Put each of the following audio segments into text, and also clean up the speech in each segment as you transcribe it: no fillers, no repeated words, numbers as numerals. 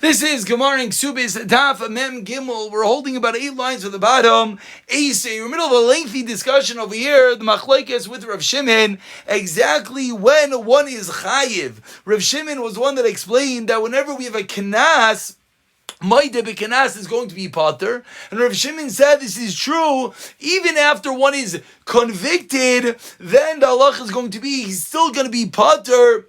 This is Gemara in Kesubos, Daf Mem Gimel. We're holding about 8 lines from the bottom. We're in the middle of a lengthy discussion over here. The machlokes with Rav Shimon, exactly when one is chayiv. Rav Shimon was one that explained that whenever we have a kanas, Maide b'kanas is going to be pater, and Rav Shimon said this is true even after one is convicted. Then the halach is going to be he's still going to be pater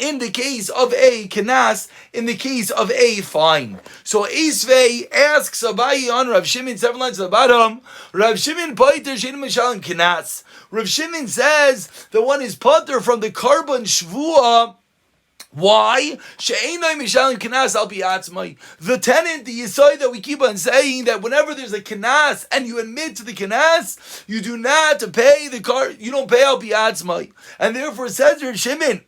in the case of a kanas, in the case of a fine. So Esvei asks Abayi on Rav Shimon, 7 lines at the bottom, Rav Shimon pater shein mishalim kanas. Rav Shimon says the one is pater from the carbon shvua. Why? The tenant, the yesod that we keep on saying that whenever there's a kanas and you admit to the kanas, you do not pay the car. You don't pay al bi'atzmai, and therefore says Rav Shimon,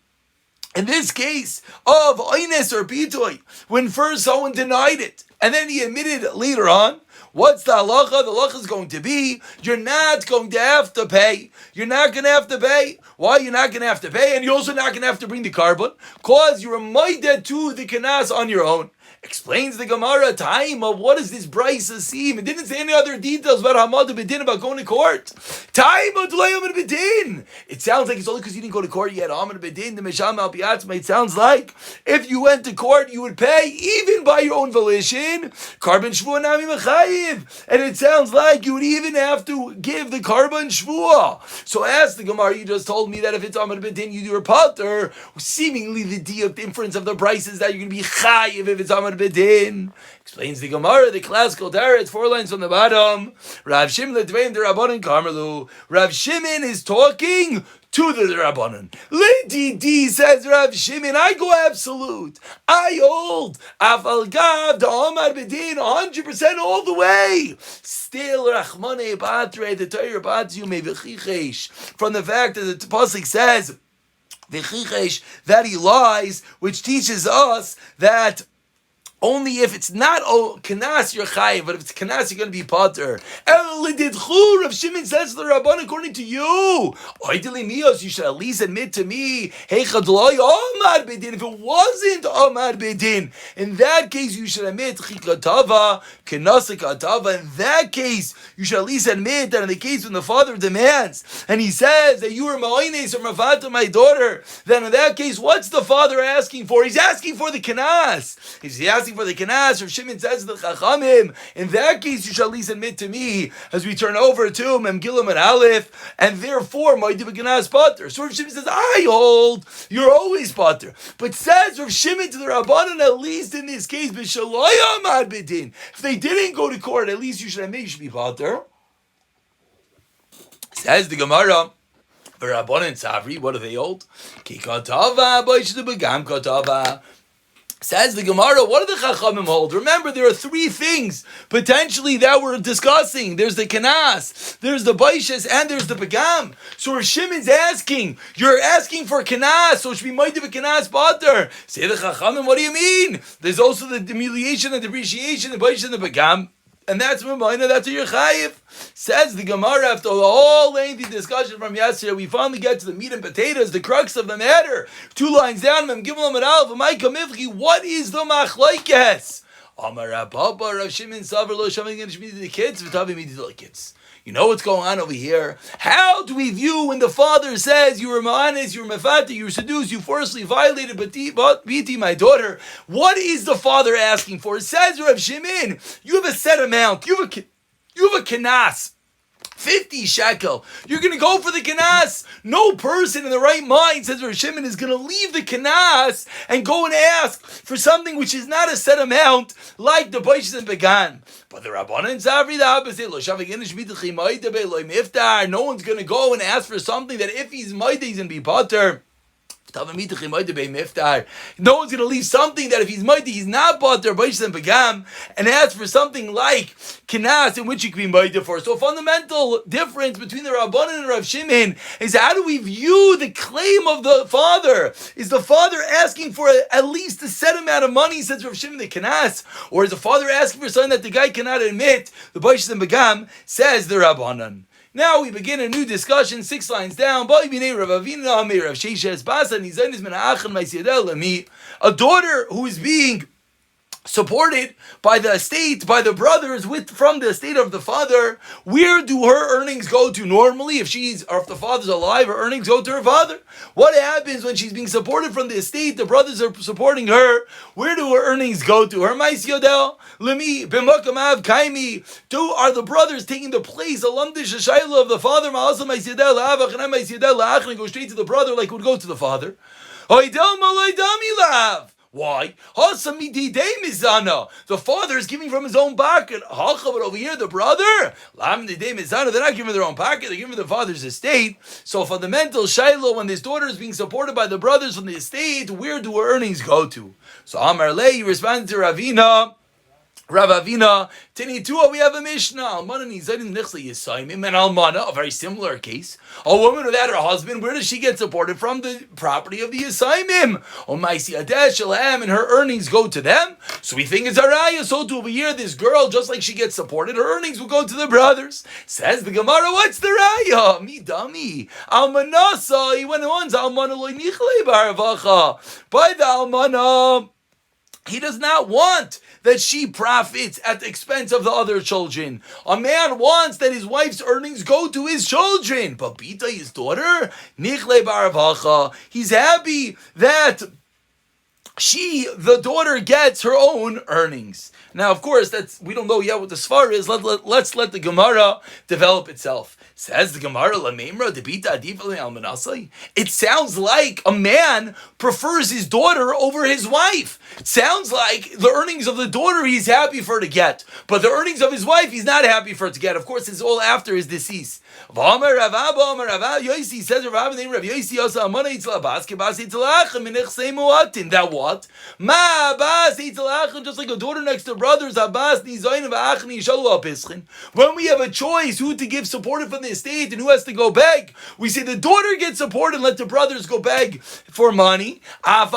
in this case of oines or pitoy, when first someone denied it and then he admitted it later on, what's the halacha? The halacha is going to be you're not going to have to pay. You're not going to have to pay. Why you're not going to have to pay? And you're also not going to have to bring the carbon, cause you're maided to the kanas on your own. Explains the Gemara time of what is this brisa seem. It didn't say any other details about Hamad B'din, about going to court. Time of Amad B'din. It sounds like it's only because you didn't go to court yet. Amad B'din, the Mesham Al Piatzma. It sounds like if you went to court, you would pay even by your own volition. Carbon Shvua Nami Mechayiv. And it sounds like you would even have to give the carbon Shvua. So ask the Gemara, you just told me that if it's Amad B'din, you do a pater. Seemingly the inference of the price is that you're going to be chayiv if it's Amad B'din. Explains the Gemara, the classical Torah, it's 4 lines from the bottom. Rav Shimon l'tveim the Rabbanon Karmelu. Rav Shimon is talking to the Rabbanon. L'didi, says Rav Shimon, I go absolute. I hold Afal Gav the Amad B'din 100% all the way. Still Rachmane Batre, the Torah Batzu me v'chichesh, from the fact that the pasuk says v'chichesh, that he lies, which teaches us that only if it's not kanas you're chayiv, but if it's kanas you're going to be pater. Rav Shimon says to the Rabban, according to you, you should at least admit to me, if it wasn't Amad B'din, in that case you should admit chikatava, kenasakatava. In that case, you should at least admit that in the case when the father demands and he says that you are ma'oines or mafata, my daughter, then in that case, what's the father asking for? He's asking for the kanas. He's asking for the kanas. Rav Shimon says to the Chachamim, in that case you shall at least admit to me, as we turn over to Mem Gilum and Aleph, and therefore my kanas pater. So Rav Shimon says, I hold, you're always pater. But says Rav Shimon to the Rabbanan, at least in this case, b'shaloi amad b'din, if they didn't go to court, at least you should admit you should be pater. Says the Gemara, the Rabbanan Savri, what do they hold? Ki katava, b'shtu b'gam katava. Says the Gemara, what do the Chachamim hold? Remember, there are 3 things potentially that we're discussing. There's the Kanas, there's the Baishes, and there's the Pagam. So Rav Shimon's asking, you're asking for Kanas, so it should be Maitiv a Kanas Bater. Say the Chachamim, what do you mean? There's also the humiliation and depreciation, the Baishes and the Pagam. And that's Mamayna, that's your chayiv. Says the Gemara, after the whole lengthy discussion from yesterday, we finally get to the meat and potatoes, the crux of the matter. 2 lines down, what is the machlokes? Amar Papa, Rav Shimon Savar lo shaving and shmidi the kids, v'tavi midi the kids. You know what's going on over here? How do we view when the father says, you were ma'anes, you were mefati, you were seduced, you forcibly violated Biti, my daughter? What is the father asking for? It says, Rav Shimon, you have a set amount, you have a kanas, 50 shekel. You're going to go for the kanas. No person in the right mind, says Rav Shimon, is going to leave the kanas and go and ask for something which is not a set amount, like the Baishes and Began. But the Rabbanan Zavri, the opposite. No one's going to go and ask for something that if he's maida, he's going to be pater. No one's going to leave something that if he's mighty, he's not pater, and ask for something like kinas, in which he can be mighty for. So a fundamental difference between the Rabbanan and Rav Shimon is how do we view the claim of the father? Is the father asking for at least a set amount of money, says Rav Shimon, the kinas, or is the father asking for something that the guy cannot admit? The Baishes and Begam, says the Rabbanan. Now we begin a new discussion, 6 lines down. A daughter who is being supported by the estate, by the brothers, from the estate of the father, where do her earnings go to normally? If the father's alive, her earnings go to her father. What happens when she's being supported from the estate? The brothers are supporting her. Where do her earnings go to? Her mais yodel lemi b'makamav kaimi. Are the brothers taking the place alamdish shayla of the father? Ma'asa mais yodel la'avach and mais yodel la'ach, and go straight to the brother like it would go to the father. Hoidel malay dami lav. Why? The father is giving from his own pocket. But over here, the brother, they're not giving their own pocket, they're giving the father's estate. So fundamental Shiloh, when this daughter is being supported by the brothers from the estate, where do her earnings go to? So Amar Lei responded to Ravina, Rav Avina, Tinitua, we have a Mishnah. Almana Nizayin Nichli Yisayimim, and Almana, a very similar case. A woman without her husband, where does she get supported from? The property of the Yisayimim. Omaisi Adesh Elam, and her earnings go to them. So we think it's a raya. So to over here, this girl, just like she gets supported, her earnings will go to the brothers. Says the Gemara, what's the raya? Mi dami. Almanasa, he went on, Almana Loi Nichle Baravacha. By the Almana, he does not want that she profits at the expense of the other children. A man wants that his wife's earnings go to his children. But Bita, his daughter, Nichle Baravacha, he's happy that the daughter gets her own earnings. Now, of course, we don't know yet what the svar is. Let's let the Gemara develop itself. Says the Gemara, it sounds like a man prefers his daughter over his wife. It sounds like the earnings of the daughter he's happy for her to get, but the earnings of his wife he's not happy for her to get. Of course, it's all after his decease. Says that what? Just like a daughter next to brothers, when we have a choice who to give supported from the estate and who has to go beg, we say the daughter gets supported and let the brothers go beg for money. Says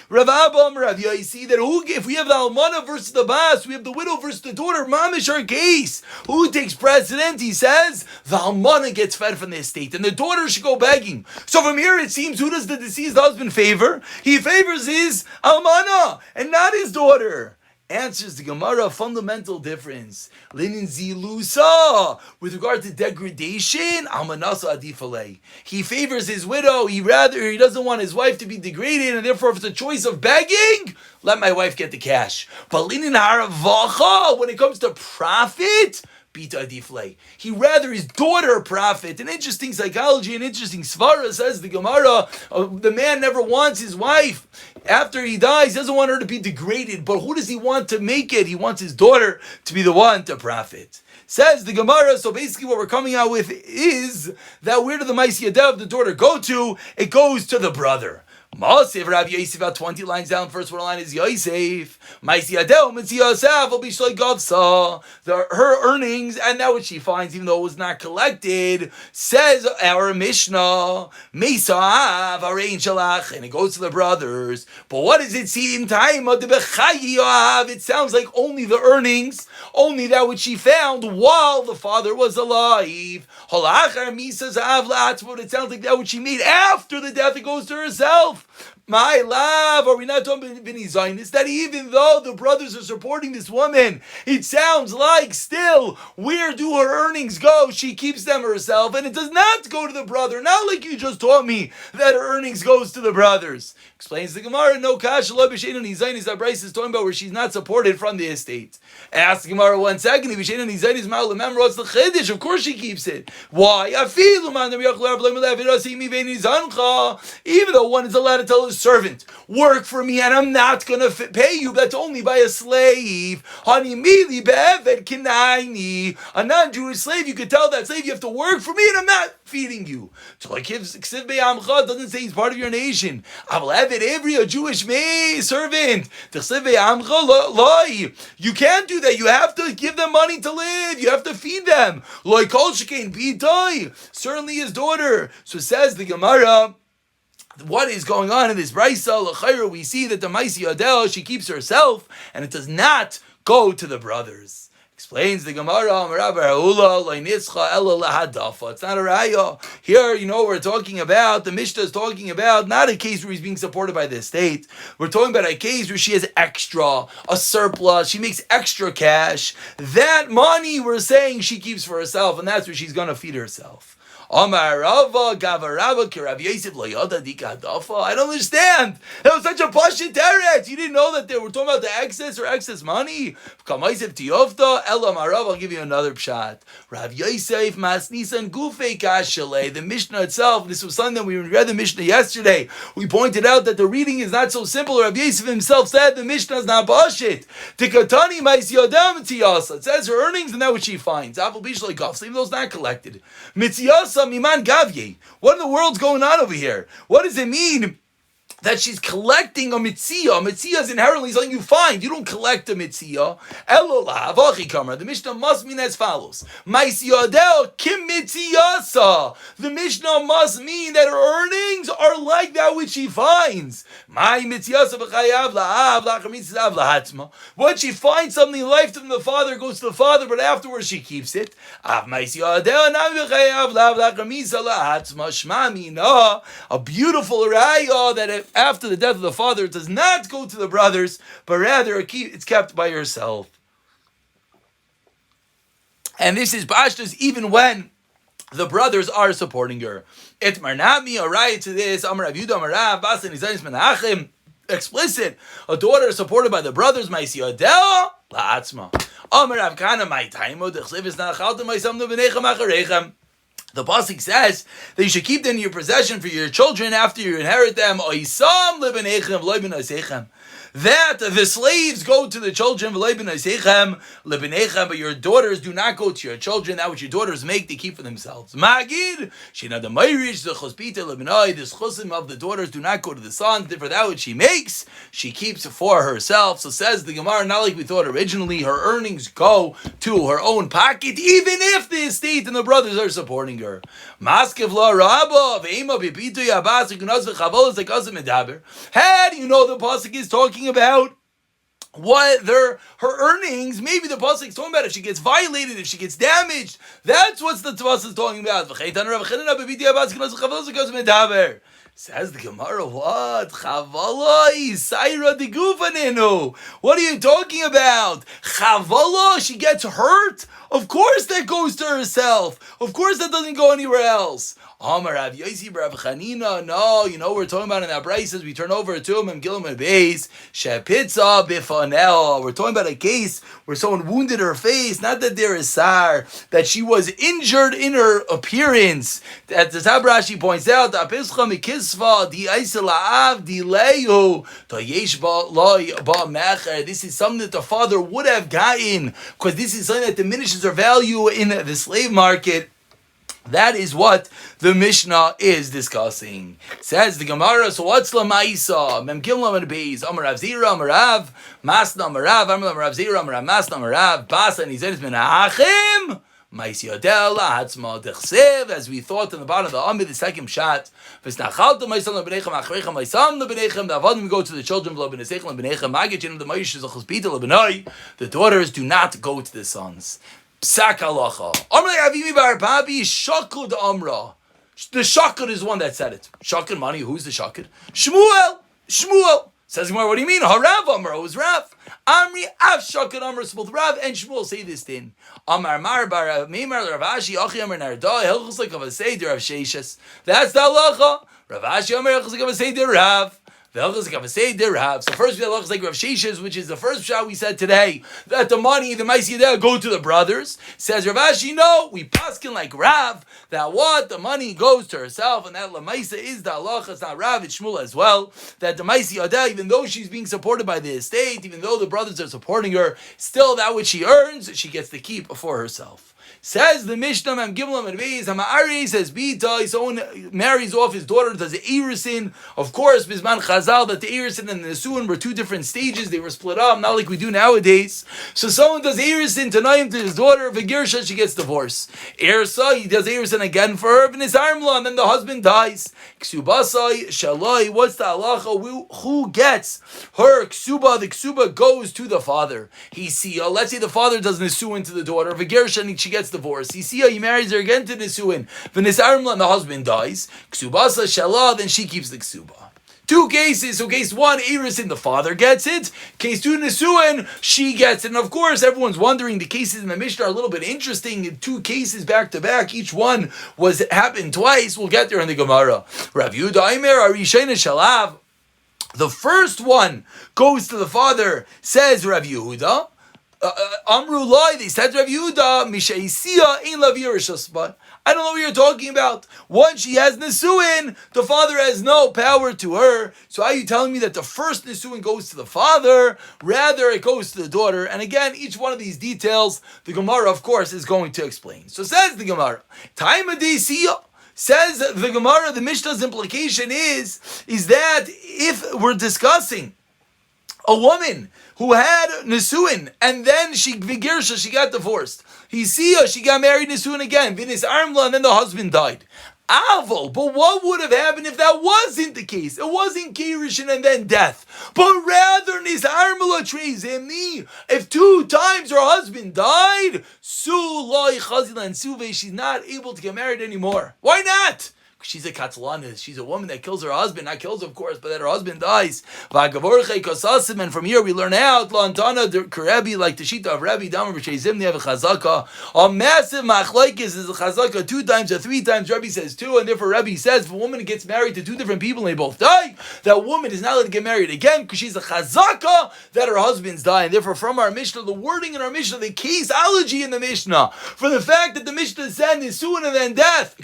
Rav Abba Rav Yosi that if we have the almana versus the bas, we have the widow versus the daughter, mamish our case. Who takes precedent? He says the almana gets fed from the estate and the daughter should go begging. So from here it seems, who does the deceased husband favor? He favors his almana and not his daughter. Answers the Gemara, fundamental difference. Linin zilusa, with regard to degradation, almanasa adifalei. He favors his widow. He doesn't want his wife to be degraded, and therefore, if it's a choice of begging, let my wife get the cash. But linin haravacha, when it comes to profit, Bita adiflei. He rather his daughter profit. An interesting psychology, an interesting svara, says the Gemara. The man never wants his wife, after he dies, he doesn't want her to be degraded. But who does he want to make it? He wants his daughter to be the one to profit. Says the Gemara, so basically what we're coming out with is that where did the mais yadeh of the daughter go to? It goes to the brother. Ma'aseh Rav Yosef, about 20 lines down. First one line is Yosef. Her earnings, and that which she finds, even though it was not collected, says our Mishnah, Mesav Arein Shalach, and it goes to the brothers. But what does it seem? It sounds like only the earnings, only that which she found while the father was alive. But it sounds like that which she made after the death, it goes to herself. My love, are we not talking about Zionist? That even though the brothers are supporting this woman, it sounds like still, where do her earnings go? She keeps them herself, and it does not go to the brother. Not like you just taught me that her earnings goes to the brothers. Explains the Gemara, no kash lo b'shein and Zionist. That Bryce is talking about where she's not supported from the estate. Ask the Gemara 1 second. If b'shein and Zionist ma'al remember what's the chiddush? Of course she keeps it. Why? Even though one is allowed to tell his servant, work for me and I'm not going to pay you, that's only by a slave. A non-Jewish slave, you could tell that slave, you have to work for me and I'm not feeding you. So like Ksiv be'amcha doesn't say he's part of your nation. Every a Jewish servant. You can't do that. You have to give them money to live. You have to feed them. Certainly his daughter. So says the Gemara, what is going on in this brisa? L'chayra, we see that the Maisi Adel, she keeps herself, and it does not go to the brothers. Explains the Gemara, it's not a raya. Here, we're talking about, the Mishnah is talking about not a case where he's being supported by the estate. We're talking about a case where she has extra, a surplus, she makes extra cash. That money, we're saying, she keeps for herself, and that's where she's going to feed herself. I don't understand. That was such a pashut teretz. You didn't know that they were talking about the excess money. I'll give you another pshat. Rav Yosef Masnisan Gufei Kashale. The Mishnah itself. This was something that we read the Mishnah yesterday. We pointed out that the reading is not so simple. Rav Yosef himself said the Mishnah is not pashut. Tikatani Mais Yodam Mitziyasa. It says her earnings and that which she finds. Apple Beach like golf, even though it's not collected. Mitziyasa. Miman Gavye. What in the world's going on over here? What does it mean that she's collecting a mitziyah? A mitziyah is inherently something you find. You don't collect a mitziyah. The Mishnah must mean as follows. Kim mitziyasa. The Mishnah must mean that her earnings are like that which she finds. When she finds something in life from the father, goes to the father, but afterwards she keeps it. A beautiful raya that after the death of the father, it does not go to the brothers, but rather it's kept by herself. And this is Bashtas even when the brothers are supporting her. It marnami, a right to this, Amar Rav Yudah, Amar Rav, Basan Izayis Menachem, explicit, a daughter is supported by the brothers, Maisi Adel, La'atzma. Amar Rav Kana, my time, Dechsiv is Nachalta, my Samnu B'nechem Acharechem. The pasuk says that you should keep them in your possession for your children after you inherit them. That the slaves go to the children, but your daughters do not go to your children. That which your daughters make, they keep for themselves. Magid, the chusim of the daughters do not go to the sons. For that which she makes, she keeps for herself. So says the Gemara, not like we thought originally, her earnings go to her own pocket, even if the estate and the brothers are supporting her. Had you know the pasuk is talking about what her earnings, maybe the pasuk is talking about if she gets violated, if she gets damaged. That's what the pasuk is talking about. Says the Gemara, what? Chavala Isaira de Gufaninu. What are you talking about? Chavala, she gets hurt? Of course that goes to herself. Of course that doesn't go anywhere else. Amar Rav Yosi Rav Chanina. No, we're talking about in that Brayse as we turn over to him and Gilum and Beis. Shepitza bifanel. We're talking about a case where someone wounded her face. Not that there is sar, that she was injured in her appearance. As the Tabrashi points out, Apischa mikisva di aiselaav di leyu tayesh ba loy ba mecher. This is something that the father would have gotten because this is something that diminishes her value in the slave market. That is what the Mishnah is discussing. Says the Gemara, so what's la ma'isa? Mem gimla and beis. Amar Rav Zira, Amar Rav, Masna Amar Rav, Amar Rav Zira, Amar Rav, Masna Amar Rav, Basa, and he said it's been achim. Ma'isi Adel, Hatzma Dechsev, as we thought in the bottom of the Amid, the second shot. V'snachalta ma'isam lebenechem, achrechem ma'isam lebenechem, the avadim go to the children, lebenechem lebenechem, magichin, the ma'ish is a chuspita lebenoi. The daughters do not go to the sons. Psak halacha. Amrei Avimi bar Papi shakud amra. The shakud is one that said it. Shakud money. Who's the shakud? Shmuel. Says Gemara, what do you mean? Harav amra. It was Rav. Amri av shakud amra. So both Rav and Shmuel say this thing. Amar mar bar Meimar Ravashi Achi Amar Narda Hilchus like of a seder of Sheishes. That's the halacha. Ravashi Amar Hilchus like of a seder Rav. So first we had halachas like Rav Sheshes, which is the first shot we said today, that the money, the ma'aseh go to the brothers. Says Rav Ashi, no, we paskin like Rav, that what? The money goes to herself, and that la'maisa is the halacha, it's not Rav, it's Shmuel as well, that the ma'aseh even though she's being supported by the estate, even though the brothers are supporting her, still that which she earns, she gets to keep for herself. Says the Mishnah, Mem Gimel and Beis, Hama'ari says Bita, someone marries off his daughter, does the Erusin. Of course, Bisman Chazal, that the Erusin and the Nesuin were two different stages, they were split up, not like we do nowadays. So someone does Erusin tonight to his daughter, Vigirsha, she gets divorced. Ersa, he does Erusin again for her, V'nis Armla, and then the husband dies. Ksubasai, Shalai, what's the halacha? Who gets her Ksuba? The Ksuba goes to the father. He see, let's say the father does Nesuin to the daughter, Vigirsha, and she gets divorced. He see, he marries her again to Nesuin. V'nis Armla, and the husband dies. Ksubasa, Shalah, then she keeps the Ksuba. Two cases. So case one, Erusin, the father gets it. Case two, Nesuin, she gets it. And of course, everyone's wondering, the cases in the Mishnah are a little bit interesting. Two cases back to back. Each one happened twice. We'll get there in the Gemara. Rav Yehuda Aimer, Arishayna Shalav. The first one goes to the father, says Rav Yehuda. Amru Lai, they said to Rav Yehuda, Mishaisia in Lavirishasban. I don't know what you're talking about. Once she has Nesuin, the father has no power to her. So are you telling me that the first Nesuin goes to the father? Rather, it goes to the daughter. And again, each one of these details, the Gemara, of course, is going to explain. So says the Gemara, Taima Deisiya. Says the Gemara, the Mishnah's implication is that if we're discussing a woman who had Nesuin, and then she got divorced. She got married Nesuin again, Vinis Armla, and then the husband died. Avol, but what would have happened if that wasn't the case? It wasn't Kirishin and then death, but rather Nis Armla Trezemni. If 2 times her husband died, Sulai Chazila and Suve, she's not able to get married anymore. Why not? She's a Katzalana. She's a woman that kills her husband. Not kills, of course, but that her husband dies. And from here we learn out, Lantana, Rebbe, like the Shita of Rebbe, Damar B'Shezim, they have a Chazaka. A massive machlaikis is a Chazaka 2 times or 3 times. Rebbe says 2, and therefore Rebbe says if a woman gets married to 2 different people and they both die, that woman is not allowed to get married again because she's a Chazaka that her husbands die. And therefore, from our Mishnah, the wording in our Mishnah, the caseology in the Mishnah, for the fact that the Mishnah said Nisuin and then death,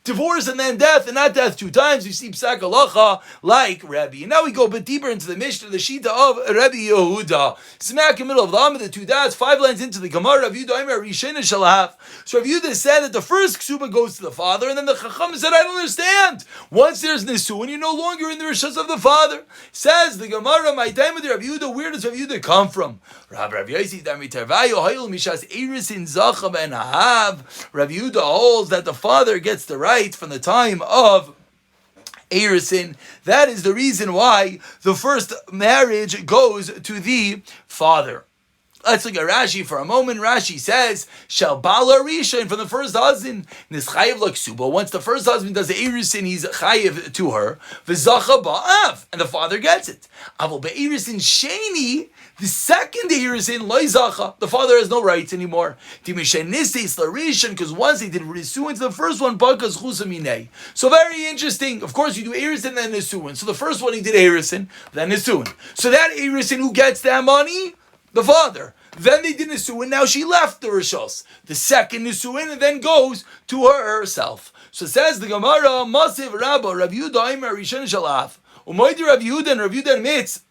divorce and then death, and not death 2 times. We see Psak Halacha like Rebbe. And now we go a bit deeper into the Mishnah, the Shita of Rebbe Yehuda. Smack in the middle of the Amid, the 2 dots, 5 lines into the Gemara. Rav Yehuda Aimer Rishena Shalav. So Rav Yehuda said that the first Ksuba goes to the father, and then the Chacham said, I don't understand. Once there's Nisu, and you're no longer in the Rishas of the father. Says the Gemara, my time with Rav Yehuda, where does Rav Yehuda come from? Rav Yossi Dami Tervayo Hayil Mishas Erisin Zacham and Ahav. Rav Yehuda holds that the father gets the right from the time of Erisin. That is the reason why the first marriage goes to the father. Let's look at Rashi for a moment. Rashi says, Shal Bala Rishon, from the first husband, Nischayev Laksuba. Once the first husband does the Erisin, he's Chayev to her. V'zacha Ba'av, and the father gets it. Avol Be'erisin Sheni, the second Erisin, Loizacha, the father has no rights anymore. Timishenistis Larishon, because once he did Risuin to the first one, Bakas Chusaminei. So very interesting. Of course, you do Erisin, then Nisuin. So the first one he did Erisin, then Nisuin. So that Erisin, who gets that money? The father. Then they did Nisuin, now she left the Rishos. The second Nisuin, and then goes to her herself. So says the Gemara, Masiv Rabba, Rav Yehuda Aimer Rishon Shalaf. Umaydi Rav Yehuda, and Rav Yehuda admits,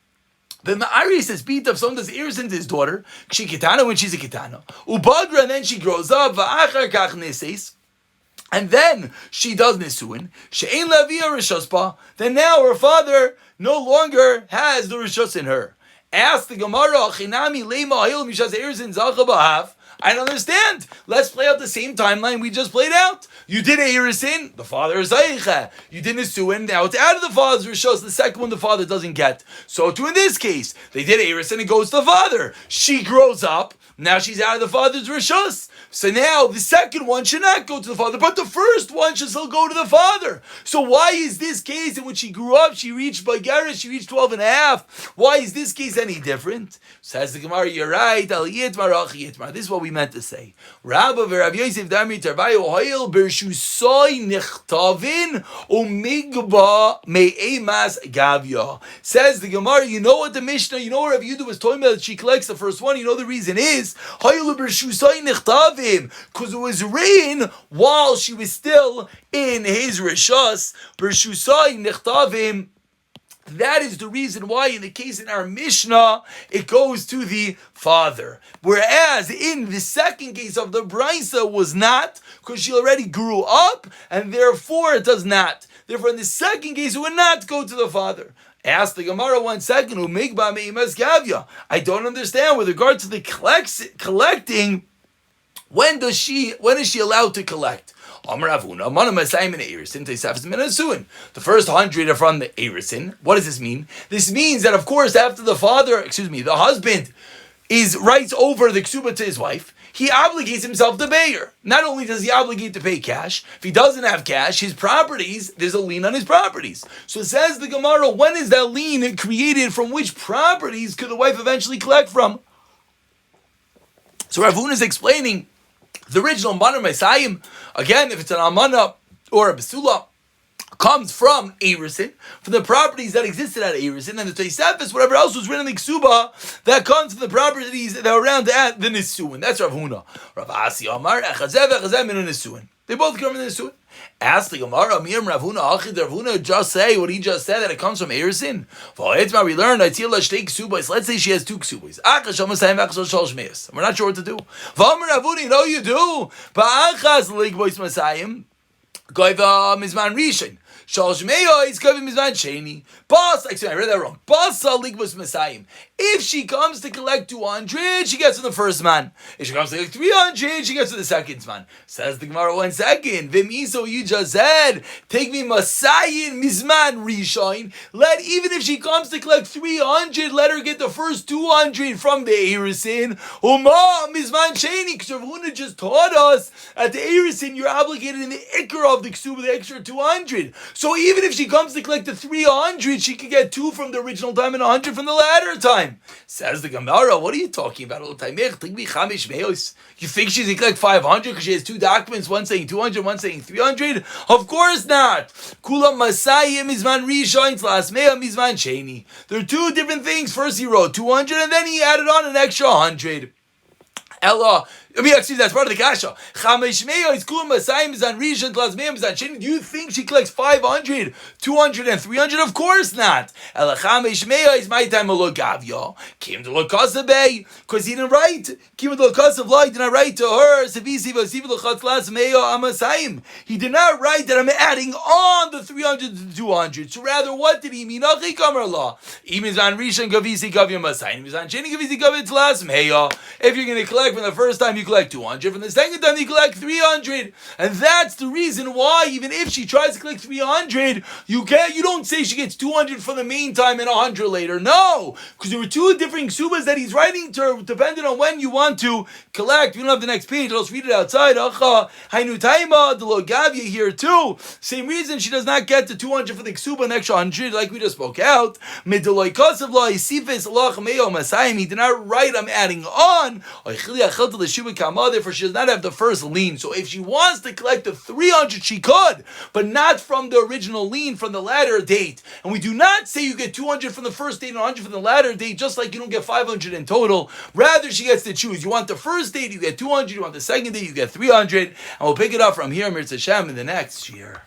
the Ma'ari says, beat if someone does Erisin to his daughter, Kshi Kitana, when she's a Kitana. Ubadra, and then she grows up, Va'achar Kach Nisis. And then she does Nisuin. She'ein Lavia Rishospa. Then now her father no longer has the Rishos in her. Ask the Gemara, Chinami Lema Hayil Mishas Erizin Zacha B'Hav. I don't understand. Let's play out the same timeline we just played out. You did Erisin, the father is Zaycha. You did Nisuin, now it's out of the father's Rishos, the second one the father doesn't get. So too in this case, they did Erisin, it goes to the father. She grows up, now she's out of the father's Rishos. So now the second one should not go to the father, but the first one should still go to the father. So why is this case in which she grew up, she reached Bagara, she reached 12 and a half? Why is this case any different? Says the Gemara, you're right. This is what we meant to say. Rabba v'Rav Yosef Dami Tarvayo Hoyel Bershusoi Nichtavin Umigba Me'emas Gavya. Says the Gemara, you know what the Mishnah, you know what Rav Yehuda was talking about, that she collects the first one, you know the reason is Hoyel Bershusoi Nichtavin, because it was rain while she was still in his Rishas. Bershusai Nechtavim. That is the reason why in the case in our Mishnah, it goes to the father. Whereas in the second case of the Brisa was not, because she already grew up, and therefore it does not. Therefore in the second case it would not go to the father. Ask the Gemara 1 second, I don't understand with regard to the collecting, when is she allowed to collect? The first 100 are from the Erisin. What does this mean? This means that, of course, after the husband writes over the ksuba to his wife, he obligates himself to pay her. Not only does he obligate to pay cash, if he doesn't have cash, his properties, there's a lien on his properties. So it says the Gemara, when is that lien created? From which properties could the wife eventually collect from? So Rav Huna is explaining the original Manar Mesayim, again, if it's an Almana or a Besula, comes from Erisin, from the properties that existed at Erisin, and the Tosefos, whatever else was written in the Ksuba, that comes from the properties that are around at the Nisuin. That's Rav Huna. Rav Asi Amar, Echazeh minu Nisuin. They both come from the Nisuin. Ask the Gemara, Amir Rav Huna, Achid Rav Huna just say what he just said, that it comes from Erisin. We learned, let's say she has 2 Kesubos. We're not sure what to do. You know you do. I read that wrong. If she comes to collect 200, she gets from the first man. If she comes to collect 300, she gets from the second man. Says the Gemara 1 second. V'miso, you just said, take me Masayin Mizman Rishon. Even if she comes to collect 300, let her get the first 200 from the Erisin. Uma Mizman Sheni, because Rav Huna just taught us at the Erisin, you're obligated in the Iker of the Ksuba, the extra 200. So even if she comes to collect the 300, she could get 2 from the original time and 100 from the latter time. Says the Gemara, what are you talking about all the time? You think she's going to collect 500 because she has 2 documents, one saying 200, one saying 300? Of course not. Kula Masayim Mizman Rishon Tlas Mea Mizman Sheni. There are 2 different things. First he wrote 200 and then he added on an extra 100. That's part of the kasha. Do you think she collects 500, 200, and 300? Of course not. Is my time came to because he didn't write. Came to did not write to her. He did not write that I'm adding on the 300 to 200. So rather, what did he mean? If you're going to collect from the first time, you collect 200. From the second time, you collect 300. And that's the reason why, even if she tries to collect 300, you don't say she gets 200 for the meantime and 100 later. No, because there were 2 different ksubas that he's writing to her, depending on when you want to collect. We don't have the next page. Let's read it outside. Hainu taima the logavia here too. Same reason she does not get the 200 for the ksuba, an extra 100, like we just spoke out. He did not write, I'm adding on. Therefore, she does not have the first lien. So if she wants to collect the 300, she could, but not from the original lien from the latter date. And we do not say you get 200 from the first date and 100 from the latter date, just like you don't get 500 in total. Rather, she gets to choose. You want the first date, you get 200. You want the second date, you get 300. And we'll pick it up from here, Mirz Hashem, in the next year.